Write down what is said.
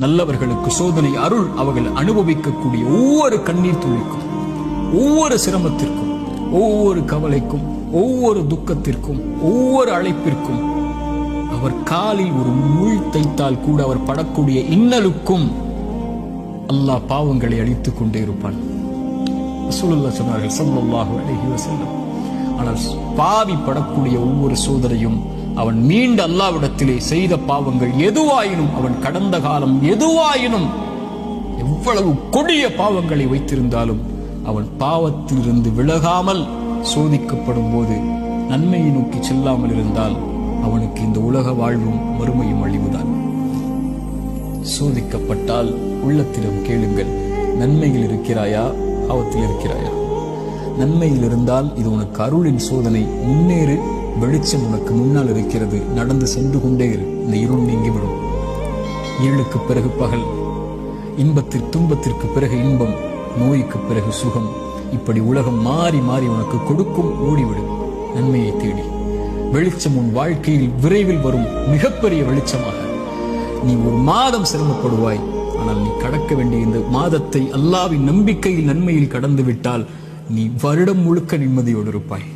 நல்லவர்களுக்கு சோதனை அருள் அவர்கள் அனுபவிக்கக்கூடிய ஒவ்வொரு கண்ணீர் துளிக்கும், ஒவ்வொரு சிரமத்திற்கும், ஒவ்வொரு கவலைக்கும், ஒவ்வொரு துக்கத்திற்கும், ஒவ்வொரு அழைப்பிற்கும், அவர் காலில் ஒரு முள் தைத்தால் கூட அவர் படக்கூடிய இன்னலுக்கும் அல்லாஹ் பாவங்களை அழித்துக் கொண்டே இருப்பான். ரசூலுல்லாஹ் சொன்னார்கள் ஸல்லல்லாஹு அலைஹி வஸல்லம். ஆனால் பாவி படக்கூடிய ஒவ்வொரு சோதனையும் அவன் மீண்ட அல்லாஹ்விடத்திலே செய்த பாவங்கள் எதுவாயினும், அவன் கடந்த காலம் எதுவாயினும், எவ்வளவு கொடிய பாவங்களை வைத்திருந்தாலும் அவன் பாவத்திலிருந்து விலகாமல் சோதிக்கப்படும் போது நன்மையை நோக்கி செல்லாமல் இருந்தால் அவனுக்கு இந்த உலக வாழ்வும் மறுமையும் அழிவுதான். சோதிக்கப்பட்டால் உள்ளத்திலும் கேளுங்கள், நன்மையில் இருக்கிறாயா, பாவத்தில் இருக்கிறாயா? நன்மையில் இருந்தால் இது உனக்கு அருளின் சோதனை, முன்னேறு, வெளிச்சம் உனக்கு முன்னால் இருக்கிறது, நடந்து சென்று கொண்டே இரு, இந்த இருள் நீங்கிவிடும். இருளுக்கு பிறகு பகல், துன்பத்திற்கு பிறகு இன்பம், நோய்க்கு பிறகு சுகம், இப்படி உலகம் மாறி மாறி உனக்கு கொடுக்கும். ஓடிவிடும் நன்மையை தேடி. வெளிச்சம் உன் வாழ்க்கையில் விரைவில் வரும், மிகப்பெரிய வெளிச்சமாக. நீ ஒரு மாதம் சிரமப்படுவாய், ஆனால் நீ கடக்க வேண்டிய இந்த மாதத்தை அல்லாஹ்வின் நம்பிக்கையில் நன்மையில் கடந்து விட்டால் நீ வருடம் முழுக்க நிம்மதியோடு இருப்பாய்.